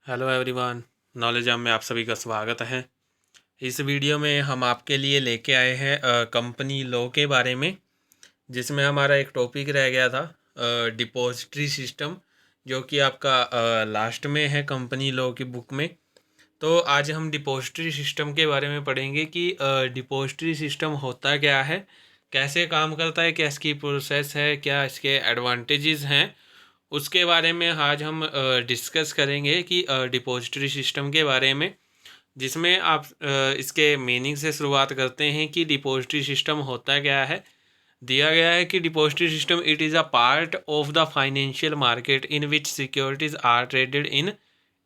Hello everyone, knowledge hub में आप सभी का स्वागत है। इस वीडियो में हम आपके लिए लेके आए हैं कंपनी लॉ के बारे में, जिसमें हमारा एक टॉपिक रह गया था डिपॉजिटरी सिस्टम, जो कि आपका लास्ट में है कंपनी लॉ की बुक में। तो आज हम डिपॉजिटरी सिस्टम के बारे में पढ़ेंगे कि डिपॉजिटरी सिस्टम होता क्या है, कैसे काम करता है, क्या इसकी प्रोसेस है, क्या इसके एडवांटेजेस हैं। उसके बारे में आज हम डिस्कस करेंगे कि डिपॉजिटरी सिस्टम के बारे में, जिसमें आप इसके मीनिंग से शुरुआत करते हैं कि डिपॉजिटरी सिस्टम होता क्या है। दिया गया है कि depository system it is a part of the financial market in which securities are traded in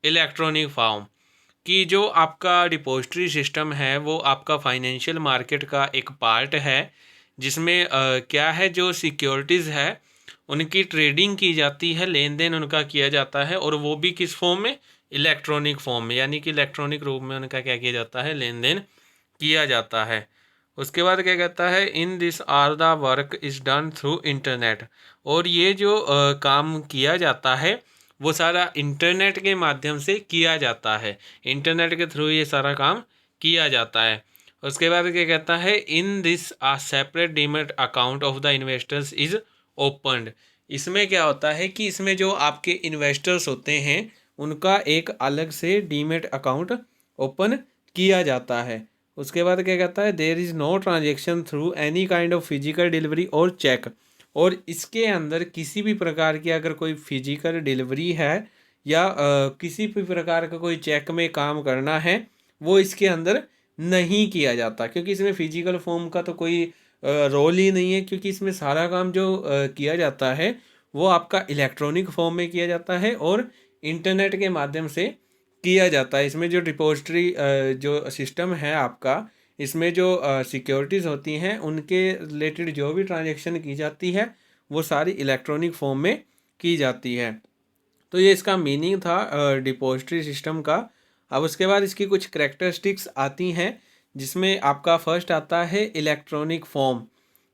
electronic form. कि जो आपका डिपॉजिटरी सिस्टम है वो आपका फाइनेंशियल मार्केट का एक पार्ट है, जिसमें क्या है, जो सिक्योरिटीज़ है उनकी ट्रेडिंग की जाती है, लेन देन उनका किया जाता है, और वो भी किस फॉर्म में, इलेक्ट्रॉनिक फॉर्म में, यानी कि इलेक्ट्रॉनिक रूप में उनका क्या किया जाता है, लेन देन किया जाता है। उसके बाद क्या कहता है, in this are the work is done through internet. और ये जो काम किया जाता है वो सारा इंटरनेट के माध्यम से किया जाता है, इंटरनेट के थ्रू ये सारा काम किया जाता है। उसके बाद क्या कहता है, in this a separate demat account of the investors is opened. इसमें क्या होता है कि इसमें जो आपके इन्वेस्टर्स होते हैं उनका एक अलग से डीमैट अकाउंट ओपन किया जाता है। उसके बाद क्या कहता है, there is no transaction through any kind of physical delivery और चेक। और इसके अंदर किसी भी प्रकार की अगर कोई फिजिकल डिलीवरी है या किसी भी प्रकार का कोई चेक में काम करना है, वो इसके अंदर नहीं किया जाता, क्योंकि इसमें फिजिकल फॉर्म का तो कोई रोल ही नहीं है, क्योंकि इसमें सारा काम जो किया जाता है वो आपका इलेक्ट्रॉनिक फॉर्म में किया जाता है और इंटरनेट के माध्यम से किया जाता है। इसमें जो डिपॉजिटरी जो सिस्टम है आपका, इसमें जो सिक्योरिटीज़ होती हैं उनके रिलेटेड जो भी ट्रांजेक्शन की जाती है वो सारी इलेक्ट्रॉनिक फॉर्म में की जाती है। तो ये इसका मीनिंग था डिपॉजिटरी सिस्टम का। अब उसके बाद इसकी कुछ करेक्टरिस्टिक्स आती हैं, जिसमें आपका फर्स्ट आता है इलेक्ट्रॉनिक फॉर्म।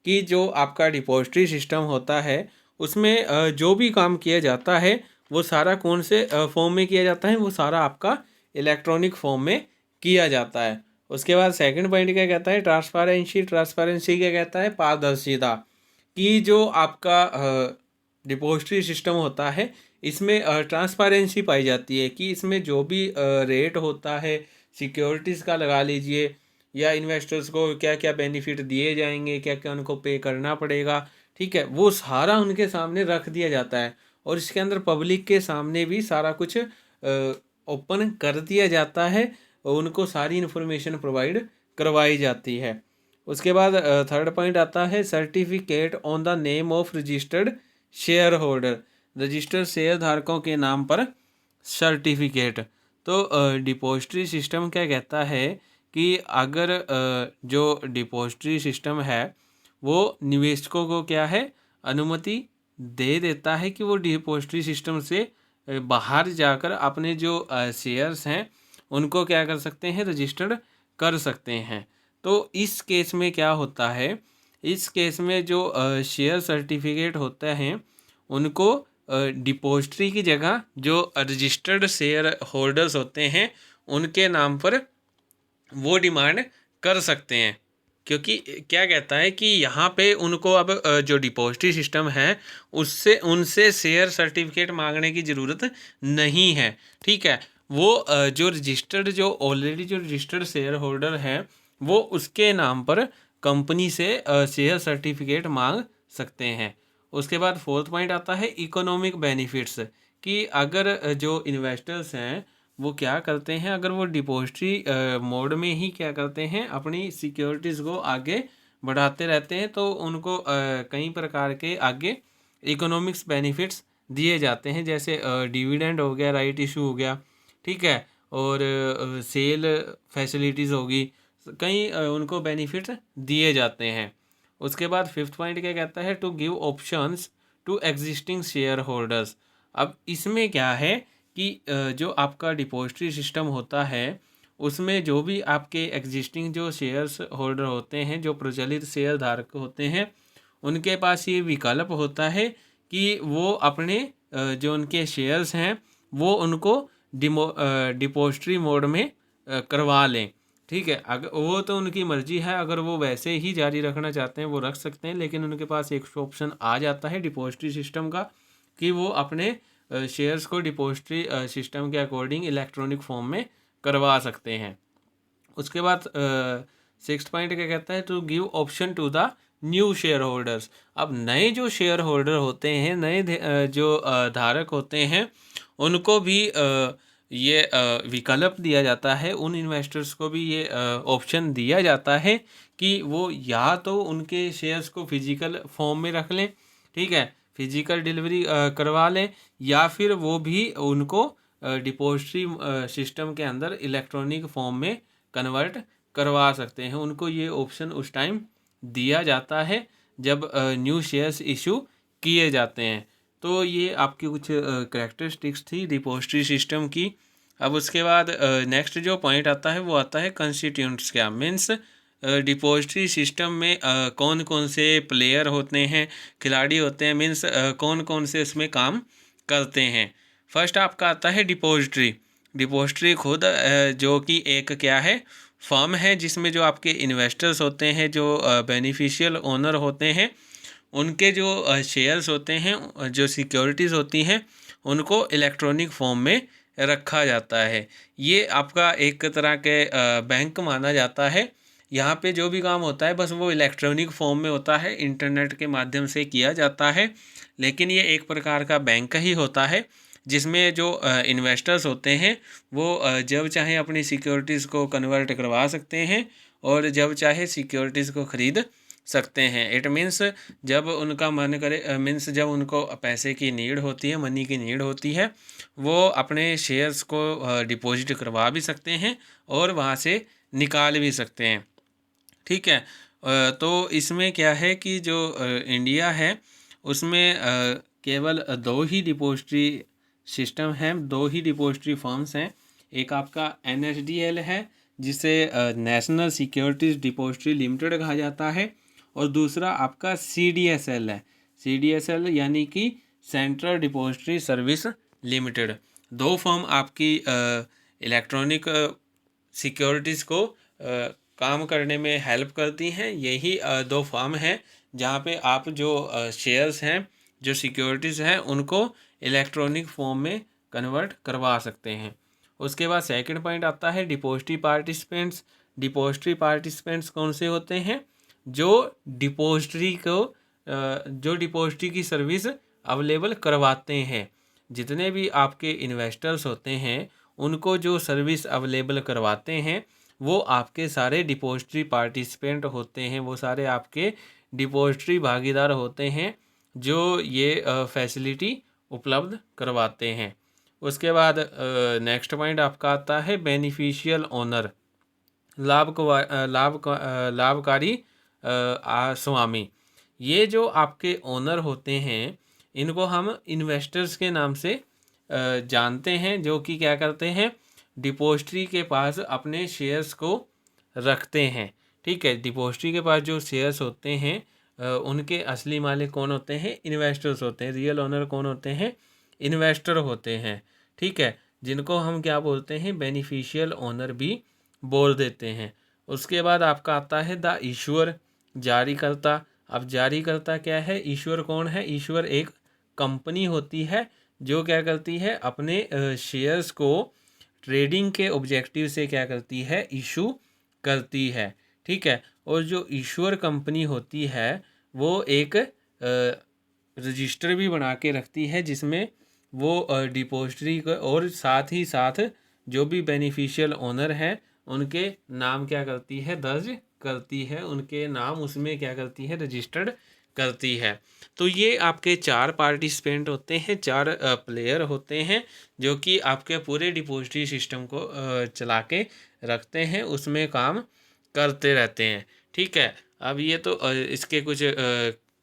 कि जो आपका डिपॉजिटरी सिस्टम होता है उसमें जो भी काम किया जाता है वो सारा कौन से फॉर्म में किया जाता है, वो सारा आपका इलेक्ट्रॉनिक फॉर्म में किया जाता है। उसके बाद सेकंड पॉइंट क्या कहता है, ट्रांसपेरेंसी। ट्रांसपेरेंसी क्या कहता है, पारदर्शिता। कि जो आपका डिपॉजिटरी सिस्टम होता है इसमें ट्रांसपेरेंसी पाई जाती है, कि इसमें जो भी रेट होता है सिक्योरिटीज़ का लगा लीजिए, या इन्वेस्टर्स को क्या क्या बेनिफिट दिए जाएंगे, क्या क्या उनको पे करना पड़ेगा, ठीक है, वो सारा उनके सामने रख दिया जाता है। और इसके अंदर पब्लिक के सामने भी सारा कुछ ओपन कर दिया जाता है और उनको सारी इन्फॉर्मेशन प्रोवाइड करवाई जाती है। उसके बाद थर्ड पॉइंट आता है certificate on the name of registered share holder. Registered share धारकों के नाम पर सर्टिफिकेट। तो डिपॉजिटरी सिस्टम क्या कहता है कि अगर जो डिपॉजिटरी सिस्टम है वो निवेशकों को क्या है, अनुमति दे देता है कि वो डिपॉजिटरी सिस्टम से बाहर जाकर अपने जो शेयर्स हैं उनको क्या कर सकते हैं, रजिस्टर्ड कर सकते हैं। तो इस केस में क्या होता है, इस केस में जो शेयर सर्टिफिकेट होते हैं उनको डिपॉजिटरी की जगह जो रजिस्टर्ड शेयर होल्डर्स होते हैं उनके नाम पर वो डिमांड कर सकते हैं। क्योंकि क्या कहता है कि यहाँ पे उनको अब जो डिपॉजिटरी सिस्टम है उससे उनसे शेयर सर्टिफिकेट मांगने की ज़रूरत नहीं है, ठीक है। वो जो रजिस्टर्ड जो ऑलरेडी जो रजिस्टर्ड शेयर होल्डर हैं वो उसके नाम पर कंपनी से शेयर सर्टिफिकेट मांग सकते हैं। उसके बाद फोर्थ पॉइंट आता है इकोनॉमिक बेनिफिट्स। कि अगर जो इन्वेस्टर्स हैं वो क्या करते हैं, अगर वो डिपॉजिटरी मोड में ही क्या करते हैं, अपनी सिक्योरिटीज़ को आगे बढ़ाते रहते हैं, तो उनको कई प्रकार के आगे इकोनॉमिक्स बेनिफिट्स दिए जाते हैं, जैसे डिविडेंड हो गया, राइट इशू हो गया, ठीक है, और सेल फैसिलिटीज़ होगी, कई उनको बेनिफिट्स दिए जाते हैं। उसके बाद फिफ्थ पॉइंट क्या कहता है, to give options to existing shareholders. अब इसमें क्या है कि जो आपका डिपॉजिटरी सिस्टम होता है उसमें जो भी आपके एग्जिस्टिंग जो शेयर्स होल्डर होते हैं, जो प्रचलित शेयर धारक होते हैं, उनके पास ये विकल्प होता है कि वो अपने जो उनके शेयर्स हैं वो उनको डिपॉजिटरी मोड में करवा लें। ठीक है, अगर वो तो उनकी मर्जी है, अगर वो वैसे ही जारी रखना चाहते हैं वो रख सकते हैं, लेकिन उनके पास एक ऑप्शन आ जाता है डिपॉजिटरी सिस्टम का कि वो अपने शेयर्स को डिपॉजिटरी सिस्टम के अकॉर्डिंग इलेक्ट्रॉनिक फॉर्म में करवा सकते हैं। उसके बाद 6 पॉइंट क्या कहता है, to give option to the new shareholders. अब नए जो शेयर होल्डर होते हैं, नए जो धारक होते हैं, उनको भी ये विकल्प दिया जाता है, उन इन्वेस्टर्स को भी ये ऑप्शन दिया जाता है कि वो या तो उनके शेयर्स को फिजिकल फॉर्म में रख लें, ठीक है, फिजिकल डिलीवरी करवा लें, या फिर वो भी उनको डिपॉजिटरी सिस्टम के अंदर इलेक्ट्रॉनिक फॉर्म में कन्वर्ट करवा सकते हैं। उनको ये ऑप्शन उस टाइम दिया जाता है जब न्यू शेयर्स इशू किए जाते हैं। तो ये आपकी कुछ कैरेक्टरिस्टिक्स थी डिपॉजिटरी सिस्टम की। अब उसके बाद नेक्स्ट जो पॉइंट आता है वो आता है कंस्टिट्यूएंट्स क्या मीन्स डिपॉजिटरी सिस्टम में कौन कौन से प्लेयर होते हैं, खिलाड़ी होते हैं, मीन्स कौन कौन से उसमें काम करते हैं। फर्स्ट आपका आता है डिपॉजिटरी। डिपॉजिटरी खुद जो कि एक क्या है, फर्म है जिसमें जो आपके इन्वेस्टर्स होते हैं, जो बेनिफिशियल ओनर होते हैं, उनके जो शेयर्स होते हैं, जो सिक्योरिटीज़ होती हैं, उनको इलेक्ट्रॉनिक फॉर्म में रखा जाता है। ये आपका एक तरह के बैंक माना जाता है। यहाँ पे जो भी काम होता है बस वो इलेक्ट्रॉनिक फॉर्म में होता है, इंटरनेट के माध्यम से किया जाता है, लेकिन ये एक प्रकार का बैंक ही होता है जिसमें जो इन्वेस्टर्स होते हैं वो जब चाहे अपनी सिक्योरिटीज़ को कन्वर्ट करवा सकते हैं और जब चाहे सिक्योरिटीज़ को ख़रीद सकते हैं। इट मीन्स जब उनका मन करे, मीन्स जब उनको पैसे की नीड होती है, मनी की नीड होती है, वो अपने शेयर्स को डिपॉजिट करवा भी सकते हैं और वहाँ से निकाल भी सकते हैं। ठीक है, तो इसमें क्या है कि जो इंडिया है उसमें केवल दो ही डिपॉजिटरी सिस्टम हैं, दो ही डिपॉजिटरी फर्म्स हैं। एक आपका NSDL है जिसे नेशनल सिक्योरिटीज़ डिपॉजिटरी लिमिटेड कहा जाता है, और दूसरा आपका CDSL है। CDSL यानी कि सेंट्रल डिपॉजिटरी सर्विस लिमिटेड। दो फर्म आपकी इलेक्ट्रॉनिक सिक्योरिटीज़ को काम करने में हेल्प करती हैं। यही दो फर्म हैं जहाँ पे आप जो शेयर्स हैं, जो सिक्योरिटीज़ हैं, उनको इलेक्ट्रॉनिक फॉर्म में कन्वर्ट करवा सकते हैं। उसके बाद सेकंड पॉइंट आता है डिपॉजिटरी पार्टिसिपेंट्स। डिपॉजिटरी पार्टिसिपेंट्स कौन से होते हैं, जो डिपॉजिटरी की सर्विस अवेलेबल करवाते हैं। जितने भी आपके इन्वेस्टर्स होते हैं उनको जो सर्विस अवेलेबल करवाते हैं वो आपके सारे डिपॉजिटरी पार्टिसिपेंट होते हैं, वो सारे आपके डिपॉजिटरी भागीदार होते हैं जो ये फैसिलिटी उपलब्ध करवाते हैं। उसके बाद नेक्स्ट पॉइंट आपका आता है बेनिफिशियल ओनर, लाभकारी स्वामी। ये जो आपके ओनर होते हैं इनको हम इन्वेस्टर्स के नाम से जानते हैं, जो कि क्या करते हैं, डिपॉजिटरी के पास अपने शेयर्स को रखते हैं। ठीक है, डिपॉजिटरी के पास जो शेयर्स होते हैं उनके असली मालिक कौन होते हैं, इन्वेस्टर्स होते हैं। रियल ओनर कौन होते हैं, इन्वेस्टर होते हैं। ठीक है, जिनको हम क्या बोलते हैं, बेनिफिशियल ओनर भी बोल देते हैं। उसके बाद आपका आता है द इशूअर, जारीकर्ता। अब जारीकर्ता क्या है, इशूअर कौन है, इशूअर एक कंपनी होती है जो क्या करती है, अपने शेयर्स को ट्रेडिंग के ऑब्जेक्टिव से क्या करती है, इशू करती है। ठीक है, और जो इशूअर कंपनी होती है वो एक रजिस्टर भी बना के रखती है जिसमें वो डिपॉजिटरी को और साथ ही साथ जो भी बेनिफिशियल ओनर हैं उनके नाम क्या करती है, दर्ज करती है, उनके नाम उसमें क्या करती है, रजिस्टर्ड करती है। तो ये आपके 4 पार्टिसिपेंट होते हैं, 4 प्लेयर होते हैं जो कि आपके पूरे डिपॉजिटरी सिस्टम को चला के रखते हैं, उसमें काम करते रहते हैं। ठीक है, अब ये तो इसके कुछ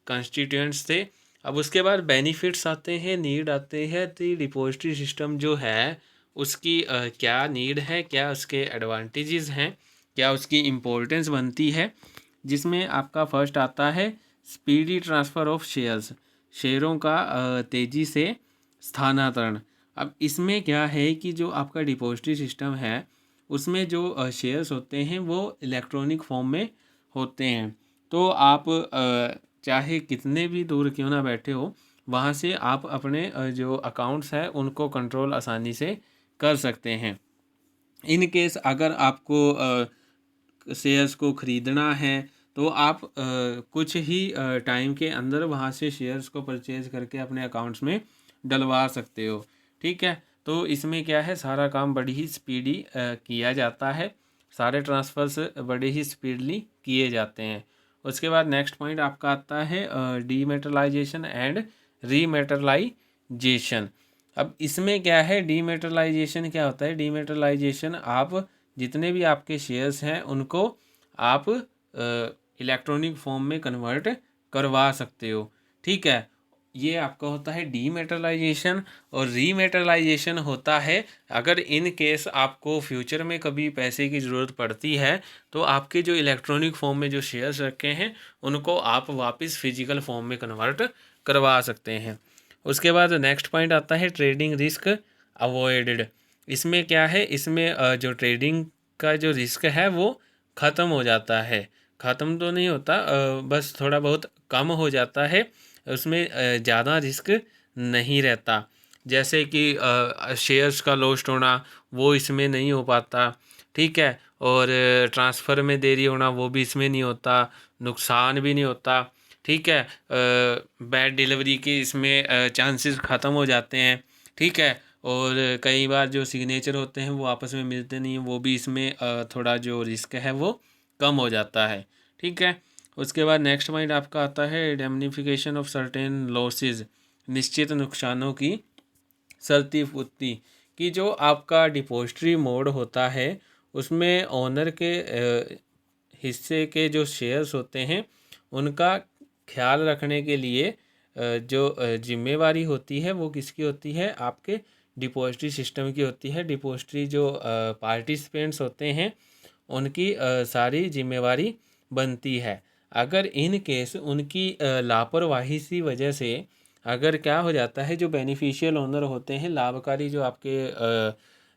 कंस्टिट्यूएंट्स थे। अब उसके बाद बेनिफिट्स आते हैं, नीड आते हैं। तो डिपॉजिटरी सिस्टम जो है उसकी क्या नीड है, क्या उसके एडवांटेजेस हैं, क्या उसकी इम्पोर्टेंस बनती है, जिसमें आपका फर्स्ट आता है स्पीडी ट्रांसफ़र ऑफ शेयर्स, शेयरों का तेज़ी से स्थानांतरण। अब इसमें क्या है कि जो आपका डिपॉजिटरी सिस्टम है उसमें जो शेयर्स होते हैं वो इलेक्ट्रॉनिक फॉर्म में होते हैं। तो आप चाहे कितने भी दूर क्यों ना बैठे हो, वहाँ से आप अपने जो अकाउंट्स हैं उनको कंट्रोल आसानी से कर सकते हैं। इन केस अगर आपको शेयर्स को ख़रीदना है तो आप कुछ ही टाइम के अंदर वहाँ से शेयर्स को परचेज करके अपने अकाउंट्स में डलवा सकते हो। ठीक है, तो इसमें क्या है, सारा काम बड़ी ही स्पीडी किया जाता है, सारे ट्रांसफ़र्स बड़े ही स्पीडली किए जाते हैं। उसके बाद नेक्स्ट पॉइंट आपका आता है डीमेटलाइजेशन एंड रीमेटलाइजेशन। अब इसमें क्या है, डीमेटलाइजेशन क्या होता है? डीमेटलाइजेशन, आप जितने भी आपके शेयर्स हैं उनको आप इलेक्ट्रॉनिक फॉर्म में कन्वर्ट करवा सकते हो। ठीक है, ये आपका होता है डीमेटलाइजेशन। और रीमेटलाइजेशन होता है अगर इन केस आपको फ्यूचर में कभी पैसे की ज़रूरत पड़ती है तो आपके जो इलेक्ट्रॉनिक फॉर्म में जो शेयर्स रखे हैं उनको आप वापस फिजिकल फॉर्म में कन्वर्ट करवा सकते हैं। उसके बाद नेक्स्ट पॉइंट आता है ट्रेडिंग रिस्क अवॉइडेड। इसमें क्या है, इसमें जो ट्रेडिंग का जो रिस्क है वो ख़त्म हो जाता है। ख़त्म तो नहीं होता, बस थोड़ा बहुत कम हो जाता है, उसमें ज़्यादा रिस्क नहीं रहता। जैसे कि शेयर्स का लॉस्ट होना वो इसमें नहीं हो पाता। ठीक है, और ट्रांसफ़र में देरी होना वो भी इसमें नहीं होता, नुकसान भी नहीं होता। ठीक है, बैड डिलीवरी के इसमें चांसेस ख़त्म हो जाते हैं। ठीक है, और कई बार जो सिग्नेचर होते हैं वो आपस में मिलते नहीं हैं, वो भी इसमें थोड़ा जो रिस्क है वो कम हो जाता है। ठीक है, उसके बाद नेक्स्ट पॉइंट आपका आता है इंडेमनिफिकेशन ऑफ सर्टेन लॉसेस, निश्चित नुकसानों की क्षतिपूर्ति। कि जो आपका डिपॉजिटरी मोड होता है उसमें ओनर के हिस्से के जो शेयर्स होते हैं उनका ख्याल रखने के लिए जो जिम्मेवारी होती है वो किसकी होती है? आपके डिपॉजिटरी सिस्टम की होती है। डिपॉजिटरी जो पार्टिसिपेंट्स होते हैं उनकी सारी जिम्मेवारी बनती है। अगर इन केस उनकी लापरवाही सी वजह से अगर क्या हो जाता है, जो बेनिफिशियल ओनर होते हैं, लाभकारी जो आपके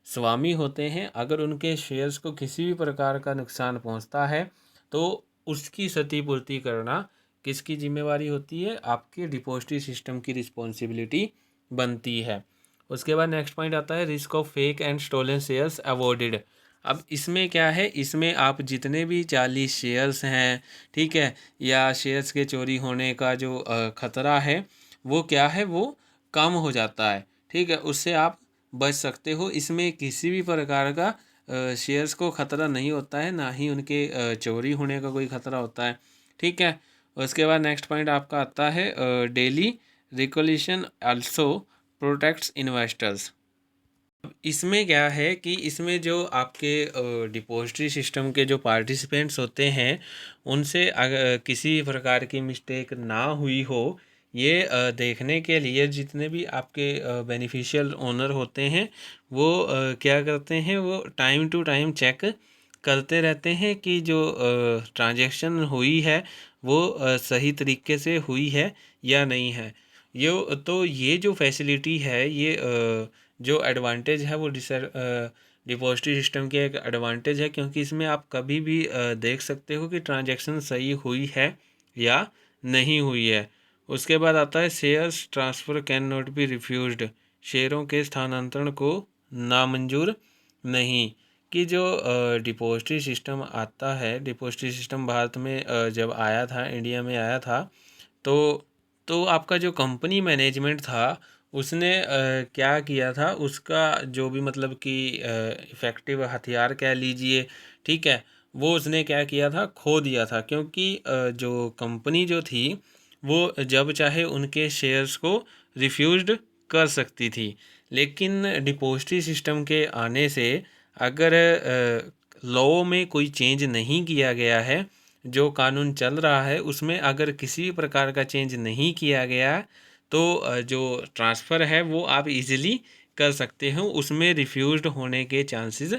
स्वामी होते हैं, अगर उनके शेयर्स को किसी भी प्रकार का नुकसान पहुंचता है तो उसकी क्षतिपूर्ति करना किसकी जिम्मेवारी होती है? आपके डिपॉजिटरी सिस्टम की रिस्पॉन्सिबिलिटी बनती है। उसके बाद नेक्स्ट पॉइंट आता है risk of fake and stolen shares avoided. अब इसमें क्या है, इसमें आप जितने भी 40 शेयर्स हैं, ठीक है, या शेयर्स के चोरी होने का जो ख़तरा है वो क्या है, वो कम हो जाता है। ठीक है, उससे आप बच सकते हो। इसमें किसी भी प्रकार का शेयर्स को ख़तरा नहीं होता है, ना ही उनके चोरी होने का कोई ख़तरा होता है। ठीक है, उसके बाद नेक्स्ट पॉइंट आपका आता है डेली रिकॉलिशन आल्सो प्रोटेक्ट्स इन्वेस्टर्स। इसमें क्या है कि इसमें जो आपके डिपॉजिटरी सिस्टम के जो पार्टिसिपेंट्स होते हैं उनसे अगर किसी प्रकार की मिस्टेक ना हुई हो, ये देखने के लिए जितने भी आपके बेनिफिशियल ओनर होते हैं वो क्या करते हैं, वो टाइम टू टाइम चेक करते रहते हैं कि जो ट्रांजैक्शन हुई है वो सही तरीके से हुई है या नहीं है। ये जो फैसिलिटी है, ये जो एडवांटेज है वो डिपॉजिटरी सिस्टम की एक एडवांटेज है, क्योंकि इसमें आप कभी भी देख सकते हो कि ट्रांजैक्शन सही हुई है या नहीं हुई है। उसके बाद आता है shares transfer can not be refused, शेयरों के स्थानांतरण को नामंजूर नहीं। कि जो डिपॉजिटरी सिस्टम आता है, डिपॉजिटरी सिस्टम भारत में जब आया था, इंडिया में आया था, तो आपका जो कंपनी मैनेजमेंट था उसने क्या किया था, उसका जो भी मतलब कि इफ़ेक्टिव हथियार कह लीजिए, ठीक है, वो उसने क्या किया था, खो दिया था। क्योंकि जो कंपनी जो थी वो जब चाहे उनके शेयर्स को रिफ्यूज्ड कर सकती थी। लेकिन डिपॉजिटरी सिस्टम के आने से अगर लॉ में कोई चेंज नहीं किया गया है, जो कानून चल रहा है उसमें अगर किसी प्रकार का चेंज नहीं किया गया तो जो ट्रांसफ़र है वो आप इजीली कर सकते हो, उसमें रिफ्यूज्ड होने के चांसेस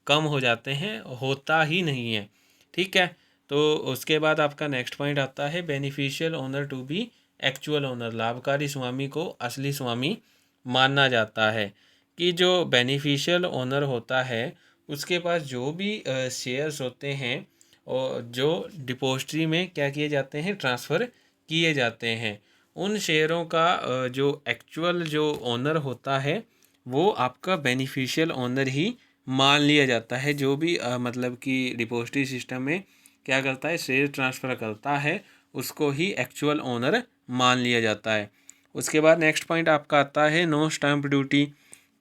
कम हो जाते हैं, होता ही नहीं है। ठीक है, तो उसके बाद आपका नेक्स्ट पॉइंट आता है beneficial owner to be actual owner, लाभकारी स्वामी को असली स्वामी माना जाता है। कि जो बेनिफिशियल ओनर होता है उसके पास जो भी शेयर्स होते हैं और जो डिपॉजिटरी में क्या किए जाते हैं, ट्रांसफ़र किए जाते हैं, उन शेयरों का जो एक्चुअल जो ओनर होता है वो आपका बेनिफिशियल ओनर ही मान लिया जाता है। जो भी मतलब कि डिपॉजिटरी सिस्टम में क्या करता है, शेयर ट्रांसफ़र करता है, उसको ही एक्चुअल ओनर मान लिया जाता है। उसके बाद नेक्स्ट पॉइंट आपका आता है नो स्टैम्प ड्यूटी,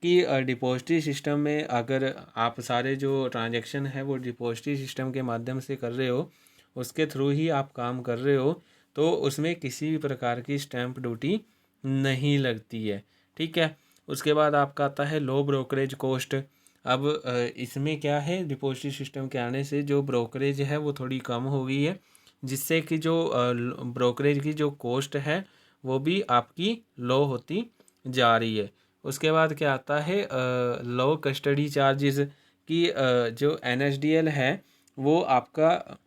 कि डिपॉजिटरी सिस्टम में अगर आप सारे जो ट्रांजैक्शन है वो डिपॉजिटरी सिस्टम के माध्यम से कर रहे हो, उसके थ्रू ही आप काम कर रहे हो, तो उसमें किसी भी प्रकार की स्टैम्प ड्यूटी नहीं लगती है। ठीक है। उसके बाद आपका आता है लो ब्रोकरेज कॉस्ट। अब इसमें क्या है, डिपॉजिटरी सिस्टम के आने से जो ब्रोकरेज है वो थोड़ी कम हो गई है, जिससे कि जो ब्रोकरेज की जो कॉस्ट है वो भी आपकी लो होती जा रही है। उसके बाद क्या आता है, लो कस्टडी चार्जेस, कि जो NSDL है वो आपका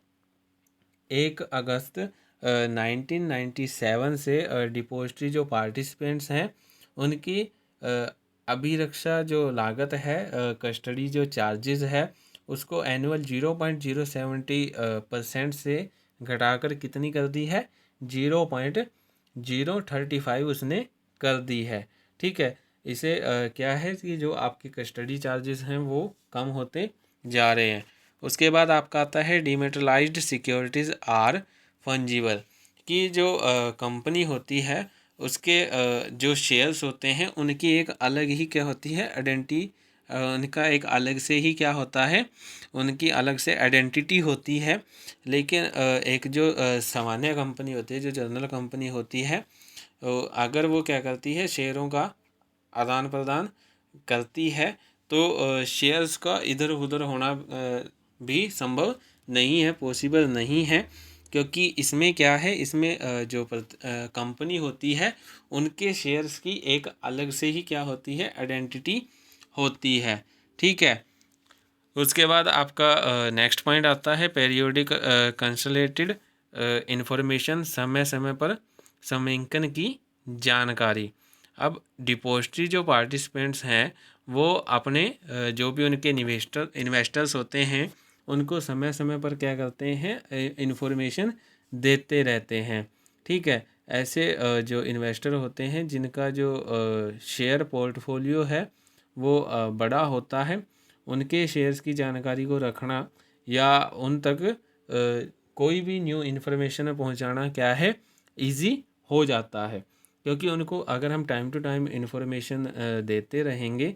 1 अगस्त 1997 से डिपॉजिटरी जो पार्टिसिपेंट्स हैं उनकी अभिरक्षा जो लागत है, कस्टडी जो चार्जेस है, उसको एनुअल 0.070% से घटाकर कितनी कर दी है, 0.035 उसने कर दी है। ठीक है। इसे क्या है कि जो आपके कस्टडी चार्जेस हैं वो कम होते जा रहे हैं। उसके बाद आपका आता है डिमेटलाइज्ड सिक्योरिटीज़ आर फंजिबल, कि जो कंपनी होती है उसके जो शेयर्स होते हैं उनकी एक अलग ही क्या होती है, आइडेंटिटी, उनका एक अलग से ही क्या होता है, उनकी अलग से आइडेंटिटी होती है। लेकिन एक जो सामान्य कंपनी होती है, जो जनरल कंपनी होती है, अगर वो क्या करती है, शेयरों का आदान प्रदान करती है, तो शेयर्स का इधर उधर होना भी संभव नहीं है, पॉसिबल नहीं है। क्योंकि इसमें क्या है, इसमें जो कंपनी होती है उनके शेयर्स की एक अलग से ही क्या होती है, आइडेंटिटी होती है। ठीक है। उसके बाद आपका नेक्स्ट पॉइंट आता है पेरियोडिक कंसोलिडेटेड इंफॉर्मेशन, समय समय पर समेंकन की जानकारी। अब डिपॉजिटरी जो पार्टिसिपेंट्स हैं वो अपने जो भी उनके इन्वेस्टर्स होते हैं उनको समय समय पर क्या करते हैं, इन्फॉर्मेशन देते रहते हैं। ठीक है। ऐसे जो इन्वेस्टर होते हैं जिनका जो शेयर पोर्टफोलियो है वो बड़ा होता है, उनके शेयर्स की जानकारी को रखना या उन तक कोई भी न्यू इन्फॉर्मेशन पहुंचाना क्या है, इजी हो जाता है। क्योंकि उनको अगर हम टाइम टू टाइम इन्फॉर्मेशन देते रहेंगे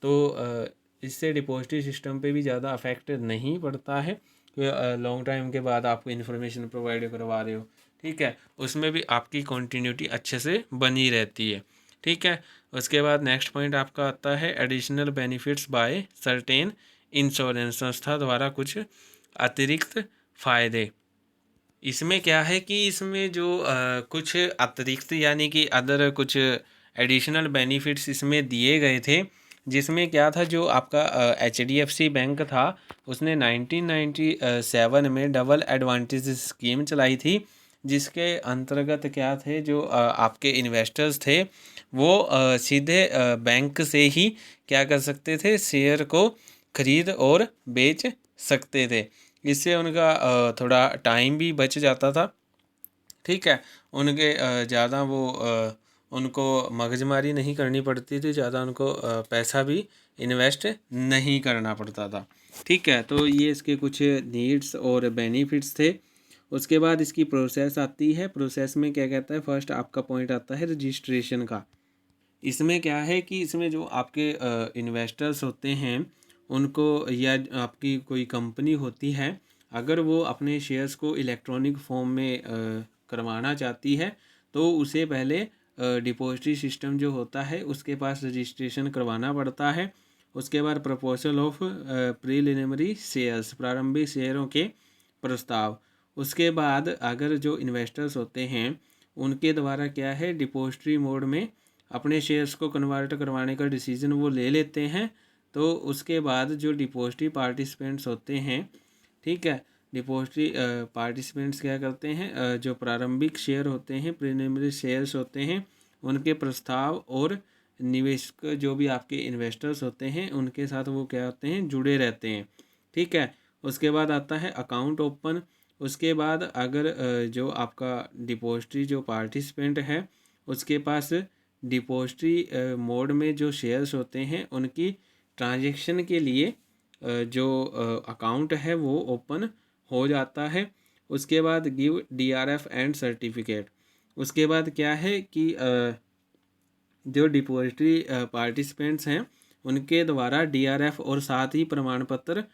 तो इससे डिपॉजिटरी सिस्टम पे भी ज़्यादा अफेक्ट नहीं पड़ता है। लॉन्ग टाइम के बाद आपको इन्फॉर्मेशन प्रोवाइड करवा रहे हो, ठीक है, उसमें भी आपकी कंटिन्यूटी अच्छे से बनी रहती है। ठीक है। उसके बाद नेक्स्ट पॉइंट आपका आता है additional benefits by certain insurance, संस्था द्वारा कुछ अतिरिक्त फ़ायदे। इसमें क्या है कि इसमें जो कुछ अतिरिक्त यानी कि अदर कुछ एडिशनल बेनिफिट्स इसमें दिए गए थे, जिसमें क्या था, जो आपका HDFC बैंक था उसने 1997 में डबल एडवांटेज स्कीम चलाई थी, जिसके अंतर्गत क्या थे, जो आपके इन्वेस्टर्स थे वो सीधे बैंक से ही क्या कर सकते थे, शेयर को खरीद और बेच सकते थे। इससे उनका थोड़ा टाइम भी बच जाता था। ठीक है। उनके ज़्यादा वो उनको मगजमारी नहीं करनी पड़ती थी, ज़्यादा उनको पैसा भी इन्वेस्ट नहीं करना पड़ता था। ठीक है। तो ये इसके कुछ नीड्स और बेनिफिट्स थे। उसके बाद इसकी प्रोसेस आती है। प्रोसेस में क्या कहता है, फर्स्ट आपका पॉइंट आता है रजिस्ट्रेशन का। इसमें क्या है कि इसमें जो आपके इन्वेस्टर्स होते हैं उनको, या आपकी कोई कंपनी होती है, अगर वो अपने शेयर्स को इलेक्ट्रॉनिक फॉर्म में करवाना चाहती है तो उसे पहले डिपॉजिटरी सिस्टम जो होता है उसके पास रजिस्ट्रेशन करवाना पड़ता है। उसके बाद प्रपोजल ऑफ प्रीलिमिनरी शेयर्स, प्रारंभिक शेयरों के प्रस्ताव। उसके बाद अगर जो इन्वेस्टर्स होते हैं उनके द्वारा क्या है, डिपॉजिटरी मोड में अपने शेयर्स को कन्वर्ट करवाने का डिसीजन वो ले लेते हैं, तो उसके बाद जो डिपॉजिटरी पार्टिसिपेंट्स होते हैं, ठीक है, डिपॉजिटरी पार्टिसिपेंट्स क्या करते हैं, जो प्रारंभिक शेयर होते हैं, प्रीलिमिनरी शेयर्स होते हैं, उनके प्रस्ताव और निवेशक जो भी आपके इन्वेस्टर्स होते हैं उनके साथ वो क्या होते हैं, जुड़े रहते हैं। ठीक है। उसके बाद आता है अकाउंट ओपन। उसके बाद अगर जो आपका डिपॉजिटरी जो पार्टिसिपेंट है उसके पास डिपॉजिटरी मोड में जो शेयर्स होते हैं उनकी ट्रांजैक्शन के लिए जो अकाउंट है वो ओपन हो जाता है। उसके बाद गिव डीआरएफ एंड सर्टिफिकेट। उसके बाद क्या है कि जो डिपॉजिटरी पार्टिसिपेंट्स हैं उनके द्वारा डीआरएफ और साथ ही प्रमाण पत्र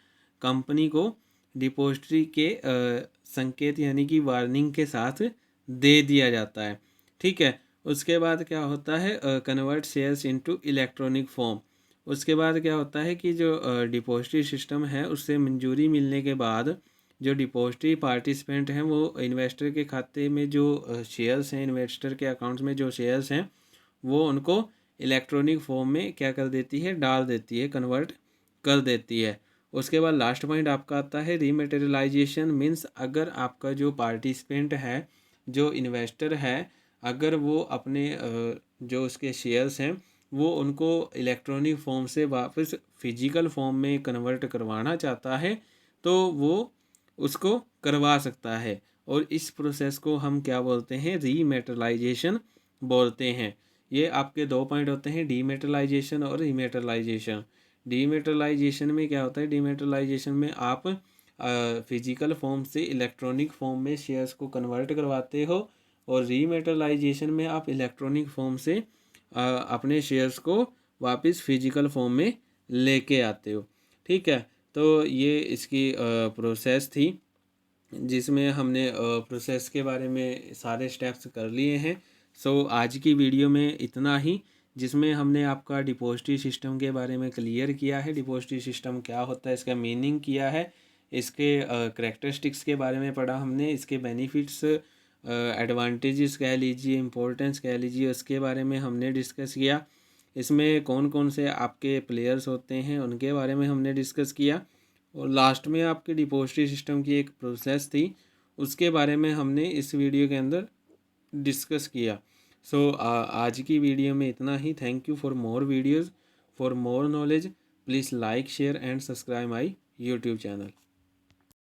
कंपनी को डिपॉजिटरी के संकेत यानी कि वार्निंग के साथ दे दिया जाता है। ठीक है। उसके बाद क्या होता है, convert shares into electronic form. उसके बाद क्या होता है कि जो डिपॉजिटरी सिस्टम है उससे मंजूरी मिलने के बाद जो डिपॉजिटरी पार्टिसिपेंट हैं वो इन्वेस्टर के खाते में जो शेयर्स हैं, इन्वेस्टर के अकाउंट्स में जो शेयर्स हैं वो उनको इलेक्ट्रॉनिक फॉर्म में क्या कर देती है, डाल देती है, कन्वर्ट कर देती है। उसके बाद लास्ट पॉइंट आपका आता है रीमेटेरियलाइजेशन। मीन्स अगर आपका जो पार्टिसिपेंट है, जो इन्वेस्टर है, अगर वो अपने जो उसके शेयर्स हैं वो उनको इलेक्ट्रॉनिक फॉर्म से वापस फिजिकल फॉर्म में कन्वर्ट करवाना चाहता है तो वो उसको करवा सकता है। और इस प्रोसेस को हम क्या बोलते हैं, रीमेटेरियलाइजेशन बोलते हैं। ये आपके दो पॉइंट होते हैं, डीमेटेरियलाइजेशन और रीमेटेरियलाइजेशन। डीमेटेरियलाइजेशन में क्या होता है, डीमेटेरियलाइजेशन में आप फिजिकल फॉर्म से इलेक्ट्रॉनिक फॉर्म में शेयर्स को कन्वर्ट करवाते हो और रीमेटेरियलाइजेशन में आप इलेक्ट्रॉनिक फॉर्म से अपने शेयर्स को वापस फिजिकल फॉर्म में लेके आते हो। ठीक है। तो ये इसकी प्रोसेस थी जिसमें हमने प्रोसेस के बारे में सारे स्टेप्स कर लिए हैं। सो आज की वीडियो में इतना ही, जिसमें हमने आपका डिपॉजिटरी सिस्टम के बारे में क्लियर किया है, डिपॉजिटरी सिस्टम क्या होता है, इसका मीनिंग किया है, इसके करैक्टरिस्टिक्स के बारे में पढ़ा हमने, इसके बेनिफिट्स, एडवांटेजेस कह लीजिए, इम्पोर्टेंस कह लीजिए, उसके बारे में हमने डिस्कस किया। इसमें कौन कौन से आपके प्लेयर्स होते हैं उनके बारे में हमने डिस्कस किया। और लास्ट में आपके डिपॉजिटरी सिस्टम की एक प्रोसेस थी उसके बारे में हमने इस वीडियो के अंदर डिस्कस किया। सो आज की वीडियो में इतना ही। Thank you for more videos, for more knowledge please like share and subscribe my YouTube channel.